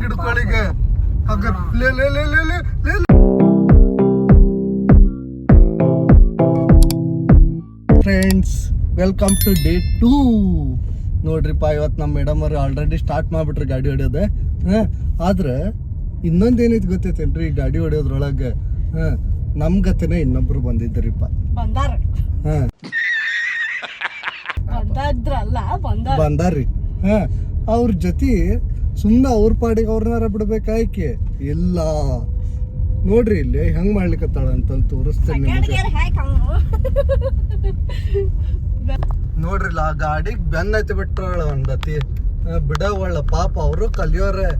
ಹಿಡ್ಕೊಳಿಗ ಲೇ ಲೇ ಲೇ ಲೇ ಲೇ ಲೇ. Friends, welcome to day 2. ನೋಡ್ರಿಪ್ಪ, ಇವತ್ತು ನಮ್ಮ ಮೇಡಮ್ ಅವ್ರು ಆಲ್ರೆಡಿ ಸ್ಟಾರ್ಟ್ ಮಾಡ್ಬಿಟ್ರಿ ಗಾಡಿ ಹೊಡೆಯೋದೆ. ಆದ್ರೆ ಇನ್ನೊಂದೇನೈತಿ ಗೊತ್ತೈತೇನ್ರಿ, ಈ ಗಾಡಿ ಹೊಡೆಯೋದ್ರೊಳಗೆ ನಮ್ ಗತೆನೆ ಇನ್ನೊಬ್ರು ಬಂದಿದ್ದರಿಪ್ಪ. ಬಂದಾರ್ರಿ. ಅವ್ರ ಜೊತೆ ಸುಮ್ಮನೆ ಅವ್ರ ಪಾಡಿಗೆ ಅವ್ರನ್ನಾರ ಬಿಡ್ಬೇಕಾಯ್ಕೆ ಇಲ್ಲ. ನೋಡ್ರಿ ಇಲ್ಲಿ ಹೆಂಗ್ ಮಾಡ್ಲಿಕ್ಕತ್ತಾಳ ಅಂತ ತೋರಿಸ್ತೇನೆ ನೋಡ್ರಿಲ್ಲ. ಆ ಗಾಡಿಗೆ ಬೆನ್ನ ಹತ್ತಿ ಬಿಟ್ರಾಳ ಒಂದತಿ ಬಿಡವಳ್ಳ. ಪಾಪ ಅವರು ಕಲಿಯೋರೆ.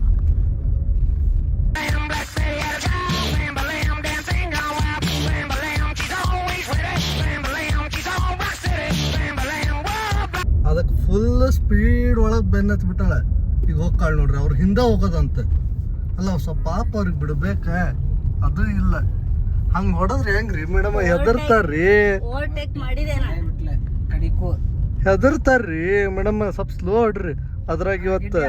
ಅದಕ್ಕೆ ಫುಲ್ ಸ್ಪೀಡ್ ಒಳಗೆ ಬೆನ್ನ ಹತ್ತಿ ಬಿಟ್ಟಾಳ. ಈಗ ಹೋಗ್ಕಾಳ ನೋಡ್ರಿ, ಅವ್ರ ಹಿಂದೆ ಹೋಗೋದಂತ ಅಲ್ಲ. ಸ್ವಲ್ಪ ಪಾಪ ಅವ್ರಿಗೆ ಬಿಡ್ಬೇಕ, ಅದು ಇಲ್ಲ. ಹಂಗ ಹೊಡದ್ರಿ ಹೆಂಗ್ರಿ ಮೇಡಮ್? ಹೆದರ್ತಾರ್ರಿ ಹೆದರ್ತಾರ್ರಿ ಮೇಡಮ್. ಸ್ವಲ್ಪ ಸ್ಲೋ ಹೊಡ್ರಿ. ಅದ್ರಾಗ ಇವತ್ತು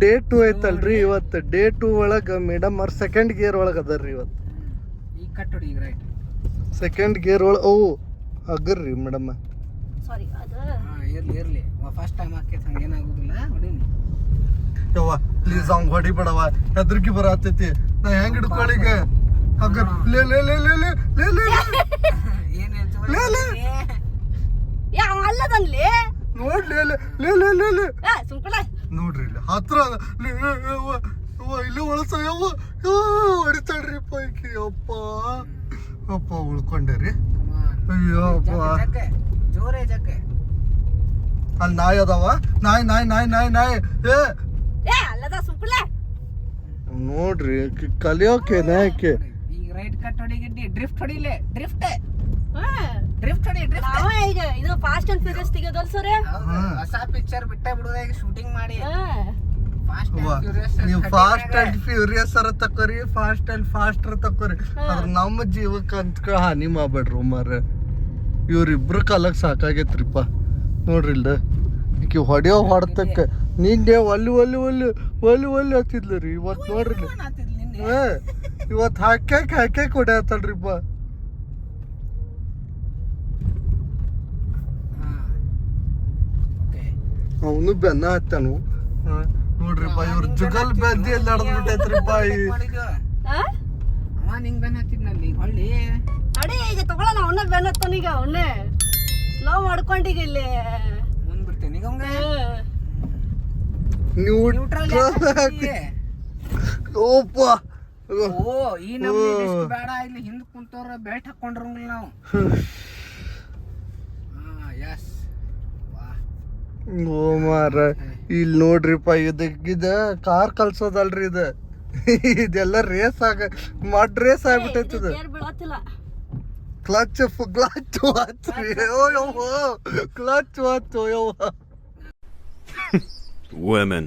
ಡೇ 2 ಐತಲ್ರಿ. ಇವತ್ತು ಡೇ 2 ಒಳಗ ಮೇಡಮ್ ಅವ್ರ ಸೆಕೆಂಡ್ ಗೇರ್ ಒಳಗ ಅದಾರ್ರಿ. ಇವತ್ತು ಸೆಕೆಂಡ್ ಗೇರ್ ಒಳಗ ಅವು ಅಗರ್ರಿ ಮೇಡಮ್. ಯವ್ವ ಪ್ಲೀಸ್ ಅವ್ನ್ ಹೊಡಿಬೇಡವ, ಹೆದರ್ಕಿ ಬರತೈತಿ. ನಾ ಹೆಂಗ್ ಹಿಡ್ಕೊಳಿಗ ಅಗರ್ ಲೇ ಲೇ ಲೇ ಲೇ ಲೇ ಲೇ ಲೇ ನೋಡ್ಲಿ ಲೇ ಲೇ ಲೇ ಲೇ ನೋಡ್ರಿ ಇಲ್ಲಿ ಹತ್ರ ಇಲ್ಲಿ ಒಳಸ ಯವ್ವ ಹೊಡಿತಾಳ್ರಿ ಪೈಕಿ. ಅಪ್ಪ ಅಪ್ಪ ಉಳ್ಕೊಂಡೇರಿ. ಅಯ್ಯೋ ಅಲ್ಲಿ ನಾಯಿ ಅದಾವ. ನಾಯಿ ನಾಯಿ ನಾಯಿ ನಾಯಿ ನಾಯಿ ನೋಡ್ರಿ ಕಲಿಯೋಕೆ ನಾಯಕ್ಕೆ. ಈಗ ರೈಟ್ ಕಟ್ ಹೊಡಿಗಿಡ್ಡಿ ಡ್ರಿಫ್ಟ್ ಹೊಡಿಲೆ. ಡ್ರಿಫ್ಟ್ ಹೊಡಿ. ಈಗ ಇದು ಫಾಸ್ಟ್ ಅಂಡ್ ಫ್ಯೂರಿಯಸ್ ತೆಗೆಯೋದಲ್ಲ ಸರ್. ಹೊಸ ಪಿಕ್ಚರ್ ಬಿಟ್ಟ ಬಿಡುವಾಗ ಶೂಟಿಂಗ್ ಮಾಡಿ ನೀವು ಫಾಸ್ಟ್ ಅಂಡ್ ಫ್ಯೂರಿಯಸ್ ಅರ ತಕೋರಿ, ಫಾಸ್ಟ್ ಅಂಡ್ ಫಾಸ್ಟರ್ ತಕೋರಿ. ಅದ್ರ ನಮ್ಮ ಜೀವಕ್ಕೆ ಅಂತ ಹಾನಿ ಮಾಡ್ಬೇಡ್ರಿ ಮಾರ. ಇವ್ರಿಬ್ರು ಕಾಲಕ್ಕೆ ಸಾಕಾಗೈತ್ರಿಪ್ಪ. ನೋಡ್ರಿ ಇಲ್ದ ಈಕಿ ಹೊಡೆಯೋ ಹೊಡ್ತಕ್ಕ ನಿನ್ನೆ ಒಲ್ಲಿ ಒಲ್ಲಿ ಒಲ್ಲಿ ಒಲ್ಲಿ ಒಲ್ಲಿ ಹತ್ತಿದ್ಲರಿ. ಇವತ್ತು ನೋಡ್ರಿ ಇವತ್ತು ಹಾಕ್ಯಾಕ ಹೊಡೆಯತ್ತಲ್ರಿಪ್ಪ. ಅವನು ಬೆನ್ನ ಹತ್ತಾನು. ನೋಡ್ರಿಪ್ಪ ಇವ್ರ ಜುಗಲ್ ಬೆದ್ದಿ ಎಲ್ಲ ನಡೆದ್ಬಿಟ್ಟೈತ್ರಿಪ್ಪ. ನಿಂಗ್ ಬೆನ್ನ ಹತ್ತಿದ್ನಲ್ಲಿ ಹೊಳ್ಳಿ ಅಡಿ ಈಗ ತಗೊಳ್ಳೋಣ. ಅವನ್ನ ಬೆನ್ನ ಹತ್ತನೀಗ, ಅವನ್ನೇ ಸ್ಲೋ ಮಾಡ್ಕೊಂಡೀಗ ಇಲ್ಲಿ ಮುಂದ್ಬಿಡ್ತೇನೆ ಈಗ ಅವಂಗ. ಓಪ್ಪ ಓ ಈ ನಮ್ಗೆ ಬೇಡ. ಇಲ್ಲಿ ಹಿಂದ್ ಕುಂತವ್ರ ಬೆಲ್ಟ್ ಹಾಕೊಂಡ್ರಂಗಿಲ್ಲ ನಾವು. ಯಸ್ ಓ ಮಾರ ಇಲ್ಲಿ ನೋಡ್ರಿಪ್ಪ, ಇದ ಕಾರ್ ಕಲ್ಸೋದಲ್ರಿ. ಇದೆಲ್ಲ ರೇಸ್ ರೇಸ್ ಆಗ್ಬಿಟ್ಟೈತದ. ಕ್ಲಚ್ ಕ್ಲಚ್ ಯವ್ವ women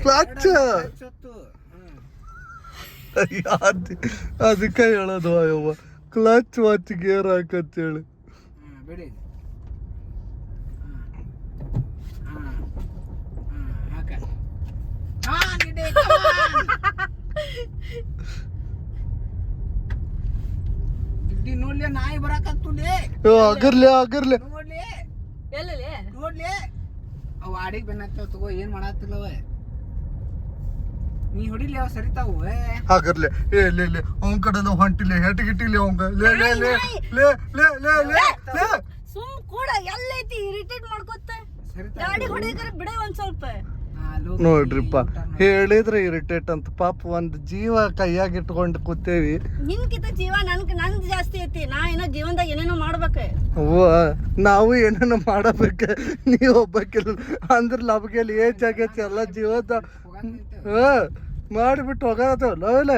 ಕ್ಲಚ್ ಅದಕ್ಕೆ ಹೇಳೋದು ಯವ್ವ, ಕ್ಲಚ್ ವಾಚ್ ಗೇರ್ ಹಾಕಂತೇಳಿ. ಬಿಡಿ ನೋಡ್ಲಿ ನಾಯಿ ಬರಾಕತ್ತುಲೇ. ಅಗರ್ಲೆ ಅಗರ್ಲೆ ನೋಡ್ಲಿ ನೋಡ್ಲಿ ಅವ್ ಆಡಿಗೆ ಬೆನ್ನತ್ತವ. ತಗೋ ಏನ್ ಮಾಡತ್ತಿಲ್ಲವ ನೀ ಹೊಡಿಲಿ. ಅವ್ ಸರಿತಾವು ಅಗರ್ಲೆ ಲೇ ಅವನ್ ಕಡೆ ಹೊಂಟಿಲ್ಲ ಹೆಟ್ಗಿಟ್ಟಿಲ್ಲ ಅವಂಗ. ಲೇ ಲೇ ಲೇ ಲೇ ಲೇ ಲೇ ಲೇ ಲೇ ಸುಮ್ ಕೂಡ ಎಲ್ಲೈತಿ ಇರಿಟೇಟ್ ಮಾಡ್ಕೊತ ಗಾಡಿ ಹೊಡಿಯಕರ ಬಿಡೆ ಒಂದ್ ಸ್ವಲ್ಪ. ನೋಡ್ರಿಪ್ಪ ಹೇಳಿದ್ರೆ ಇರಿಟೇಟ್ ಅಂತ. ಪಾಪ ಒಂದ್ ಜೀವ ಕೈಯಾಗ ಇಟ್ಕೊಂಡು ಕೂತೇವಿ. ನಿನ್ಕಿಂತ ಜೀವ ನಂದ್ ಜಾಸ್ತಿ ಐತಿ. ನಾ ಏನೋ ಜೀವನದಾಗ ಏನೇನೋ ಮಾಡ್ಬೇಕ. ನಾವು ಏನೇನೋ ಮಾಡಬೇಕ, ನೀವ್ ಒಬ್ಬಕಿಲ್ಲ ಅಂದ್ರ ನಮ್ಗೆಲ್ಲಿ ಏಜ್ ಆಗೈತಿ. ಎಲ್ಲ ಜೀವದ ಮಾಡಿಬಿಟ್ಟು ಹೋಗಲ್ಲ.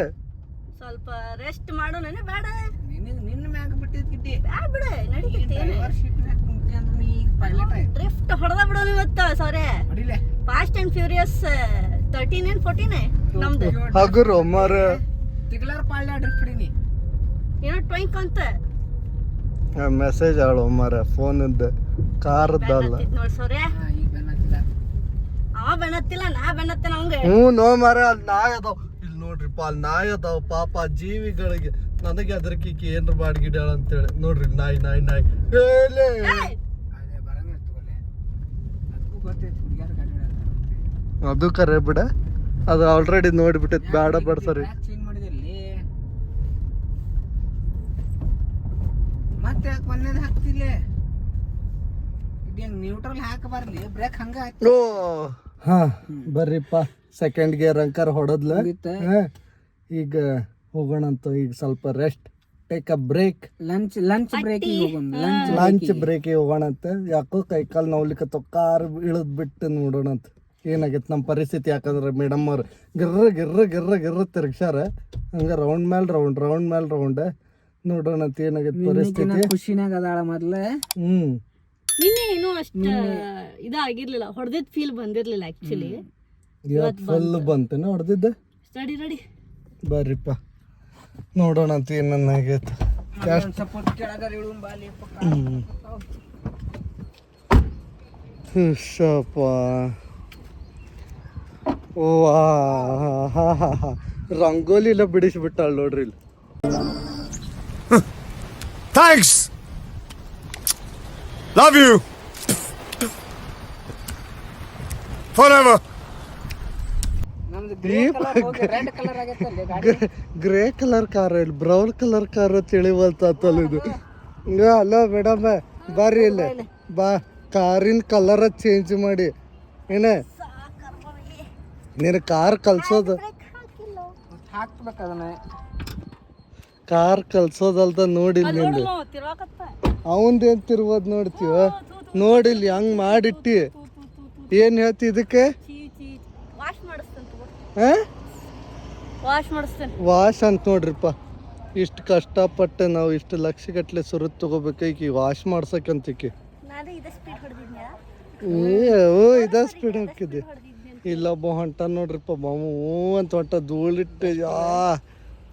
ಸ್ವಲ್ಪ ರೆಸ್ಟ್ ಮಾಡು. ನನಗೆ ಬೇಡ, ನಿನ್ನ ಮ್ಯಾಗ ಬಿಟ್ಟಿದ್ಕಿಟ್ಟಿ ಬಿಡು ನಡೀತೈತಿ. ಡ್ರಿಫ್ಟ್ ಹೊಡೆದ ಬಿಡೋನು ಇವತ್ತು. ಸಾರಿ, ಫಾಸ್ಟ್ ಅಂಡ್ ಫ್ಯೂರಿಯಸ್ 13 and 14 ನಮ್ದು. ಹಗುರು ಮಾರ ತಿಗ್ಲರ್ ಪಾಳ್ಯ ಡ್ರಿಫ್ಟ್ ಹೊಡಿನಿ. ಏನೋ ಟ್ವೈಂಕ್ ಅಂತ ಮೆಸೇಜ್ ಆಳು ಮಾರ ಫೋನಿಂದ ಕಾರ್ದಲ್ಲ. ನೋಡಿ ಸೌರ್ಯ, ಈಗ ಬೆನ್ನತ್ತಿಲ್ಲ. ಅವ ಬೆನ್ನತ್ತಿಲ್ಲ, ನಾ ಬೆನ್ನತ್ತೇನ ಅವಂಗ. ನೋ ಮಾರ, ಅಲ್ಲಿ ನಾಯಿ ಅದಾವ. ಇಲ್ಲಿ ನೋಡ್ರಿಪ್ಪ, ಅಲ್ಲಿ ನಾಯಿ ಅದಾವ ಪಾಪ ಜೀವಿಗಳಿಗೆ. ನನಗೆ ಅದಕ್ಕೆ ಏನ್ರ ಬಾಡ್ಗಿಡ್ಯಾಳ ಅಂತೇಳಿ ನೋಡ್ರಿ. ನಾಯಿ ನಾಯಿ ನಾಯಿ ಅದೇ ಬರಂಗ ತಗೊಳ್ಳೆ. ಅದಕ್ಕೂ ಗೊತ್ತೈತಿ ಹುಡುಗಿಯರ್ ಗಾಡಿ ಹೊಡ್ಯಾರ. ಅದು ಕರೆ ಬಿಡ, ಅದು ಆಲ್ರೆಡಿ ನೋಡ್ಬಿಟ್ಟೈತಿ. ಬೇಡ ಬೇಡ ಸರಿ. ಚೇಂಜ್ ಮಾಡಿದಲ್ಲಿ ಮತ್ತೆ ಯಾಕೆ ಮೊನ್ನೆದು ಹಾಕ್ತಿಲ್ಲ? ಇದು ನ್ಯೂಟ್ರಲ್ ಹಾಕಬಾರ್ಲಿ, ಬ್ರೇಕ್ ಹಂಗ ಓ ಹಾ ಬರ್ರಿಪ್ಪ, ಸೆಕೆಂಡ್ ಗೇರ್ ಅಂಕರ್ ಹೊಡದ್ಲ. ಈಗ ಹೋಗೋಣಂತ. ಈಗ ಸ್ವಲ್ಪ rest, take a break. Lunch break lunch ಬ್ರೇಕಿಗೆ ಹೋಗೋಣಂತ. ಯಾಕೋ ಕೈಕಾಲು ನೋವ್ಲಿಕ್ಕತ್ತವ. ಕಾರ್ ಇಳಿದ್ ಬಿಟ್ಟು ನೋಡೋಣಂತ ಏನಾಗೈತೆ ನಮ್ಮ ಪರಿಸ್ಥಿತಿ. ಯಾಕಂದ್ರೆ ಮೇಡಮ್ ಅವ್ರು ಗಿರ್ರ ತಿರ್ಗ್ಸಾರ. ಹಂಗ ರೌಂಡ್ ಮೇಲೆ ರೌಂಡ್ ನೋಡೋಣಂತ ಏನಾಗೈತೆ ಪರಿಸ್ಥಿತಿ. ಖುಷಿನಾಗ ಅದಾಳ ಮೊದ್ಲ. ನಿನ್ನೆ ಏನೋ ಅಷ್ಟ ಇದಾಗಿರ್ಲಿಲ್ಲ, ಹೊಡೆದಿದ್ ಫೀಲ್ ಬಂದಿರ್ಲಿಲ್ಲ ಆಕ್ಚುಲಿ. ಇವತ್ತು ಫುಲ್ ಬಂತೇನೆ ಹೊಡೆದಿದ್ದೆ. ರೆಡಿ ಬರ್ರಿಪ್ಪ ನೋಡೋಣಂತ ಏನಾಗೈತೆ. ಸಪೋರ್ಟ್ ಕೆಳಗರ ಇಳುನ್ ಬಾಲಿ ಶಪ. ಓ ರಂಗೋಲಿ ಎಲ್ಲ ಬಿಡಿಸ್ಬಿಟ್ಟಾಳ ನೋಡ್ರಿ ಇಲ್ಲಿ. Thanks. Love you. Forever. ನಮ್ದು ಗ್ರೇ ಕಲರ್ ಹೋಗಿ ರೆಡ್ ಕಲರ್ ಆಗೈತಲ್ಲ ಗಾಡಿ. ಗ್ರೇ ಕಲರ್ ಕಾರ್ ಇಲ್ಲಿ ಬ್ರೌನ್ ಕಲರ್ ಕಾರ್ ತಿಳಿವಲ್ತಲ್ಲ ಇದು. ಹಲೋ ಮೇಡಮ್ ಬರ್ರಿ ಇಲ್ಲಿ ಬಾ. ಕಾರಿನ ಕಲರ್ ಚೇಂಜ್ ಮಾಡಿ ಏನ ನೀನು ಕಾರ್ ಕಲ್ಸೋದು. ಹಾಕ್ಬೇಕು ಅದನ್ನ. ಕಾರ್ ಕಲ್ಸೋದಲ್ದ ನೋಡಿಲ್ಲ ನಿಂದು. ಅವಂದೇನ್ ತಿರ್ಬೋದ್ ನೋಡ್ತೀವ. ನೋಡಿಲ್ಲಿ ಹಂಗ್ ಮಾಡಿಟ್ಟಿ. ಏನ್ ಹೇಳ್ತಿ ಇದಕ್ಕೆ? ವಾಶ್ ಅಂತ ನೋಡ್ರಿಪ್ಪ. ಇಷ್ಟು ಕಷ್ಟಪಟ್ಟು ನಾವು ಇಷ್ಟು ಲಕ್ಷ ಗಟ್ಲೆ ಸುರತ್ ತಗೋಬೇಕೈಕಿ ವಾಶ್ ಮಾಡ್ಸಕ್ಕಂತಿಕಿ. ಇದ ಸ್ಪೀಡ್ ಹಾಕಿದೆ. ಇಲ್ಲೊಬ್ಬ ಹೊಂಟ ನೋಡ್ರಿಪ್ಪ ಬಾಮು ಅಂತ ಹೊಂಟ ಧೂಳಿಟ್ಟು.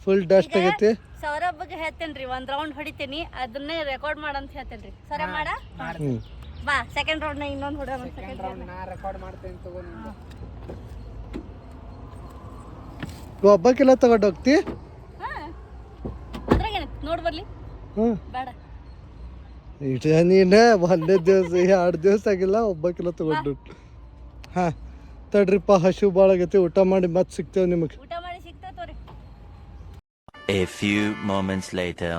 ಫುಲ್ ಡಸ್ಟ್ ಆಗೈತಿ. ಸೌರಭ್ ಬಗ್ಗೆ ಹೇಳ್ತೇನ್ರಿ, ಒಂದ್ ರೌಂಡ್ ಹೊಡಿತೀನಿ, ಅದನ್ನೇ ರೆಕಾರ್ಡ್ ಮಾಡಂತ ಹೇಳ್ತೇನ್ರಿ. ಸೌರಭ್ ಮಾಡ ಬಾ. ಸೆಕೆಂಡ್ ರೌಂಡ್ ನ ಇನ್ನೊಂದ್ ಹೊಡ. ಸೆಕೆಂಡ್ ರೌಂಡ್ ನಾ ರೆಕಾರ್ಡ್ ಮಾಡ್ತೇನೆ ತಗೋ. ಒಬ್ಬಕ್ಕೆಲ್ಲ ತಗೊಂಡು ಹೋಗ್ತಿ. ಅದ್ರಾಗೇನ ನೋಡ್ ಬರ್ಲಿ. ಬೇಡ ಇಟ ನೀನ ಒಂದೇ ದಿವಸ 2 ದಿವಸ ಆಗಿಲ್ಲ ಒಬ್ಬಕ್ಕೆಲ್ಲ ತಗೊಂಡು. ಹಾ ತಡ್ರಿಪ್ಪ, ಹಸು ಭಾಳ ಆಗೈತಿ. ಊಟ ಮಾಡಿ ಮತ್ತೆ ಸಿಗ್ತೇವೆ ನಿಮಗೆ. ಊಟ ಮಾಡಿ ಸಿಗ್ತೇವೆ ತೋರಿ. A few moments later.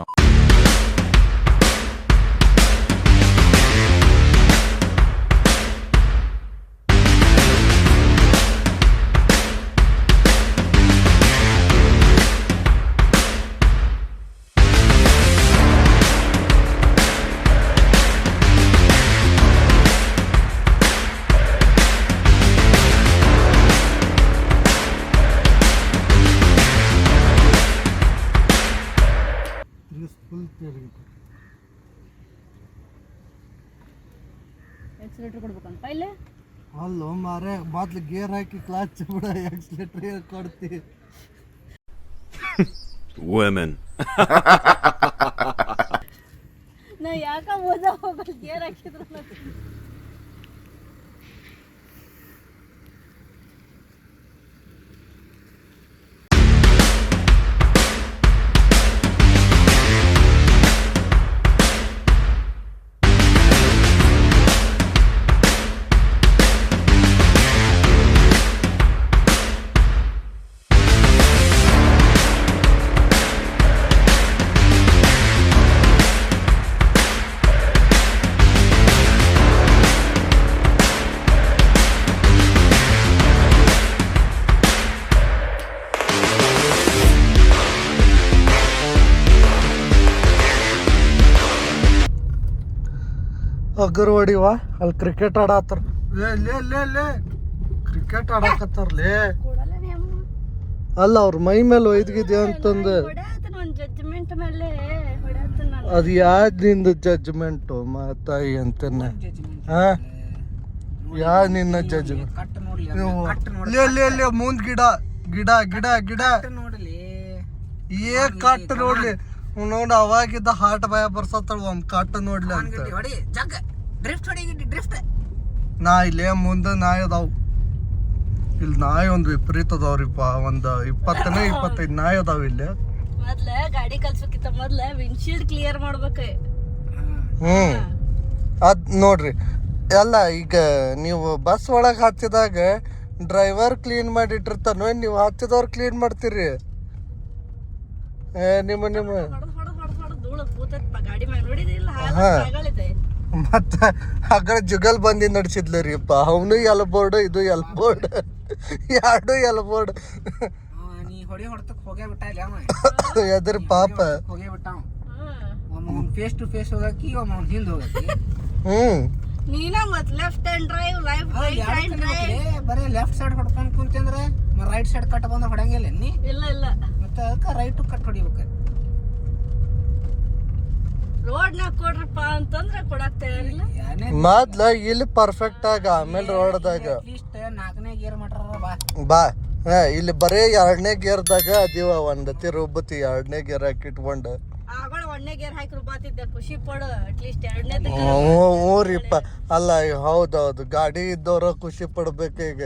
Accelerator ಕೊಡ್ಬೇಕಂತ ಇಲ್ಲೇ. ಅಲ್ಲೋ ಮಾರೇ, ಮೊದ್ಲು ಗೇರ್ ಹಾಕಿ ಕ್ಲಾಚ್ ಬಿಡ, ಎಕ್ಸಿಲೇಟರ್ ಕೊಡ್ತಿ. Women. ನಾ ಯಾಕ ಓದ ಹೋಗಲ್ ಗೇರ್ ಹಾಕಿದ್ರು. ಅಗ್ಗರ್ ಹೊಡಿವಾ ಅಲ್ಲಿ ಕ್ರಿಕೆಟ್ ಆಡತ್ತಾರ. ಕ್ರಿಕೆಟ್ ಆಡಕತ್ತಾರ್ಲೇ. ಅಲ್ಲ ಅವ್ರ ಮೈ ಮೇಲೆ ಒಯ್ದಿದ್ಯಾ ಅಂತಂದು. ಅದು ಯಾವ್ದು ನಿಂದು ಜಡ್ಜ್ಮೆಂಟು ಮಾತಾಯಿ ಅಂತನ? ಯಾ ನಿನ್ನ ಜಡ್ಜ್ಮೆಂಟ್? ಮುಂದ್ ಗಿಡ ಗಿಡ ಗಿಡ ಗಿಡ ನೋಡಲಿ ಏ ಕಟ್ ನೋಡ್ಲಿ. ನೋಡ್ ಅವಾಗಿದ್ದ ಹಾರ್ಟ್ ಭಯ ಬರ್ಸತ್ತಳ ಒಂದ್ ಕಾಟ ನೋಡ್ಲಿ ಅಂತ. ಹೊಡಿ ಜಗ್ ಡ್ರಿಫ್ಟ್ ಹೊಡಿ ಡ್ರಿಫ್ಟ್. ನಾ ಇಲ್ಲೇ ಮುಂದೆ ನಾಯಿ ಅದಾವ್. ಇಲ್ಲಿ ನಾಯಿ ಒಂದ್ ವಿಪರೀತ ಅದಾವ್ರಿಪ್ಪ. ಒಂದ್ 25 ನಾಯಿ ಅದಾವ ಇಲ್ಲಿ. ಮೊದ್ಲ ಗಾಡಿ ಕಲ್ಸೋಕಿಂತ ಮೊದ್ಲ ವಿಂಡ್ಶೀಲ್ಡ್ ಕ್ಲಿಯರ್ ಮಾಡ್ಬೇಕ. ಅದ್ ನೋಡ್ರಿ ಎಲ್ಲ ಈಗ ನೀವು ಬಸ್ ಒಳಗ್ ಹತ್ತಿದಾಗ ಡ್ರೈವರ್ ಕ್ಲೀನ್ ಮಾಡಿಟ್ಟಿರ್ತಾನ, ನೀವು ಹತ್ತಿದವ್ರು ಕ್ಲೀನ್ ಮಾಡ್ತೀರಿ. ನಿಮ್ಮ ಗಾಡಿ ಮ್ಯಾಗ ನೋಡಿದಿಲ್ಲ ಮತ್ತ ಆ ಕಡೆ ಜುಗಲ್ ಬಂದಿ ನಡ್ಸಿದ್ಲ ರೀಪ್ಪ. ಅವನು ಎಲ್ಬೋರ್ಡ್ ಇದು ಎಲ್ಬೋರ್ಡ್ ಎರಡು ಎಲ್ಬೋರ್ಡ್. ನೀ ಹೊಡಿ ಹೊಡ್ತಕ್ ಹೋಗೇ ಬಿಟ್ಟ ಇಲ್ಲ ಎದ್ರ ಪಾಪ ಹೋಗೇ ಬಿಟ್ಟ. ಫೇಸ್ ಟು ಫೇಸ್ ಹೋಗಕಿ ಅವ್ನು ಹಿಂದ್ ಹೋಗಕಿ. ನೀನ ಮತ್ ಲೆಫ್ಟ್ ಹ್ಯಾಂಡ್ ಡ್ರೈವ್ ಬರೀ ಲೆಫ್ಟ್ ಸೈಡ್ ಹೊಡ್ಕೊಂಡ್ ಕುಂತಂದ್ರೆ ರೈಟ್ ಸೈಡ್ ಕಟ್ ಬಂದ್ರೆ ಹೊಡಂಗಿಲ್ಲ ನೀ. ಇಲ್ಲ ಮತ್ತೆ ಅದಕ್ಕೆ ರೈಟ್ ಕಟ್ ಹೊಡಿಬೇಕು. ರೋಡ್ ನಾಗ ಕೊಡ್ರಪ್ಪ ಅಂತಂದ್ರೆ ಕೊಡಕ್ ತಯಾರಿಲ್ಲ. ಮೊದ್ಲ ಇಲ್ಲಿ ಪರ್ಫೆಕ್ಟ್ ಆಗ ಆಮೇಲೆ ರೋಡ್ದಾಗ ಅಟ್ಲೀಸ್ಟ್ 4ನೇ ಗೇರ್ ಮಾಡ್ರ ಬಾ. ಇಲ್ಲಿ ಬರೀ 2ನೇ ಗೇರ್ದಾಗ ಅದೀವ. ಒಂದ್ ತಿರುಬತಿ 2ನೇ ಗೇರ್ ಹಾಕಿ ಇಟ್ಕೊಂಡ ಆಗಳ 1ನೇ ಗೇರ್ ಹಾಕಿ ರುಬಾತಿದ್ದೆ. ಖುಷಿ ಪಡು ಅಟ್ಲೀಸ್ಟ್ 2ನೇ. ಊರಿಪ್ಪ ಅಲ್ಲ ಹೌದೌದು. ಗಾಡಿ ಇದ್ದವ್ರ ಖುಷಿ ಪಡ್ಬೇಕು ಈಗ.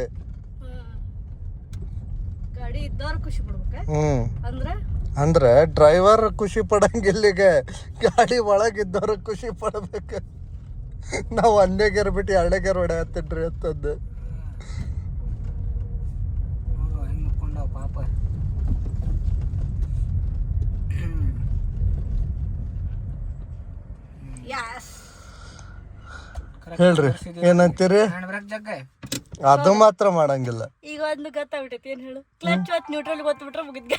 ಗಾಡಿ ಇದ್ದವ್ರ ಖುಷಿ ಪಡ್ಬೇಕ ಅಂದ್ರೆ ಡ್ರೈವರ್ ಖುಷಿ ಪಡಂಗಿಲ್ಲ ಈಗ. ಗಾಡಿ ಒಳಗಿದ್ದವ್ರ ಖುಷಿ ಪಡ್ಬೇಕು. ನಾವ್ 1ನೇ ಗೇರ್ ಬಿಟ್ಟು 2ನೇ ಗೇರ್ ಹೊಡೆಯತ್ತಿನ್ರಿ ಅಂತಂದು. ಪಾಪ ಹೇಳ್ರಿ ಏನಂತೀರಿ? ಜಗ್ಗ ಅದು ಮಾತ್ರ ಮಾಡಂಗಿಲ್ಲ. ಈಗ ಒಂದು ಗೊತ್ತಾಗ್ಬಿಟ್ಟೈತಿ. ಏನ್ ಹೇಳು, ಕ್ಲಚ್ ಹೊತ್ತು ನ್ಯೂಟ್ರಲ್ ಗೊತ್ತಬಿಟ್ರೆ ಮುಗಿದ್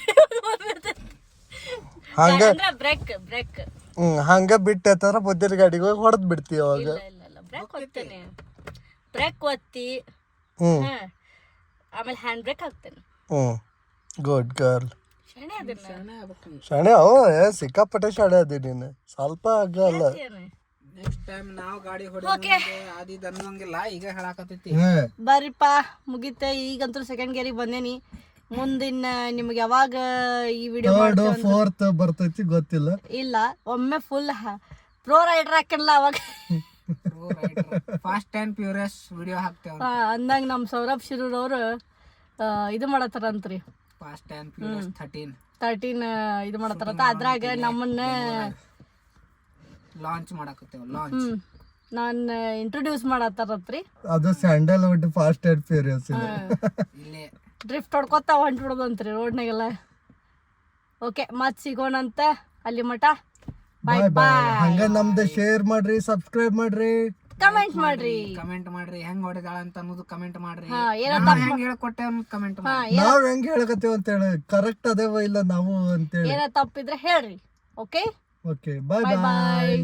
ಹಂಗ ಬ್ರೇಕ್ ಹಂಗ ಬಿಟ್ಟೈತಾರ ಬುದ್ಧಿಲ್ ಗಾಡಿಗೆ ಹೋಗಿ ಹೊಡೆದ್ ಬಿಡ್ತೀವಿ ಅವಾಗ. ಇಲ್ಲ ಬ್ರೇಕ್ ಒತ್ತೇನೆ. ಬ್ರೇಕ್ ಒತ್ತಿ ಆಮೇಲೆ ಹ್ಯಾಂಡ್ ಬ್ರೇಕ್ ಹಾಕ್ತೇನೆ. Good girl. ಶಾಣೆ ಶಾಣೆ ಸಿಕ್ಕಾಪಟ್ಟೆ ಶಾಣೆ ಅದಿ ನೀನು. ಸ್ವಲ್ಪ ಆಗಲ್ಲ. ನೆಕ್ಸ್ಟ್ ಟೈಮ್ ನಾವು ಗಾಡಿ ಹೊಡಿಯೋದು ಆದಿದ್ ಅನ್ನೋಂಗಿಲ್ಲ. ಈಗ ಹೇಳಾಕತ್ತೈತಿ. ಬರ್ರಿಪ್ಪ ಮುಗಿತ. ಈಗಂತೂ ಸೆಕೆಂಡ್ ಗೇರಿಗೆ ಬಂದೇನಿ. ಮುಂದಿನ ನಿಮ್ಗೆ ಯಾವಾಗ ಈ ವಿಡಿಯೋ ಫೋರ್ತ್ ಬರ್ತೈತಿ ಗೊತ್ತಿಲ್ಲ. ಇಲ್ಲ ಒಮ್ಮೆ ಫುಲ್ ಪ್ರೋ ರೈಡರ್ ಹಾಕಲ್ಲ ಅವಾಗ. ಫಾಸ್ಟ್ ಆ್ಯಂಡ್ ಫ್ಯೂರಿಯಸ್ ವಿಡಿಯೋ ಹಾಕ್ತೇವೆ ಅಂದಂಗ ನಮ್ಮ ಸೌರಭ್ ಶಿರೂರ್ ಅವರು ಇದು ಮಾಡತ್ತಾರಂತ್ರಿ. ಫಾಸ್ಟ್ ಆ್ಯಂಡ್ ಫ್ಯೂರಿಯಸ್ 13 ಇದು ಮಾಡತ್ತಾರಂತ. ಅದ್ರಾಗ ನಮ್ಮನ್ನ ಲಾಂಚ್ ಮಾಡಾಕತ್ತೇವೆ. ಲಾಂಚ್ ನಾನು ಇಂಟ್ರೊಡ್ಯೂಸ್ ಮಾಡತ್ತಾರತ್ರಿ. ಅದು ಸ್ಯಾಂಡಲ್ವುಡ್ ಫಾಸ್ಟ್ ಆ್ಯಂಡ್ ಫ್ಯೂರಿಯಸ್ ಇಲ್ಲೇ ಡ್ರಿಫ್ಟ್ ಹೊಡ್ಕೊತ ಹೊಂಟ್ಬಿಡೋದಂತ್ರಿ ರೋಡ್ನಾಗೆಲ್ಲ. ಓಕೆ ಮತ್ ಸಿಗೋಣಂತ ಅಲ್ಲಿ ಮಟ. ಬಾಯ್ ಬಾಯ್. ಹಂಗ ನಮ್ದು ಶೇರ್ ಮಾಡ್ರಿ, ಸಬ್ಸ್ಕ್ರೈಬ್ ಮಾಡ್ರಿ, ಕಮೆಂಟ್ ಮಾಡ್ರಿ. ಹೆಂಗ್ ಹೊಡೆದಾಳ ಅಂತ ಅನ್ನೋದು ಕಮೆಂಟ್ ಮಾಡ್ರಿ. ಹೆಂಗ್ ಹೇಳ್ಕೊಟ್ಟೆ ಅನ್ನೋದು ಕಮೆಂಟ್ ಮಾಡ್ರಿ. ನಾವ್ ಹೆಂಗ್ ಹೇಳಕತ್ತೇವ ಅಂತ ಹೇಳಿ ಕರೆಕ್ಟ್ ಅದೇವ ಇಲ್ಲ ನಾವು ಅಂತೇಳಿ. ಏನ ತಪ್ಪಿದ್ರೆ ಹೇಳ್ರಿ. ಓಕೆ ಬಾಯ್ ಬಾಯ್.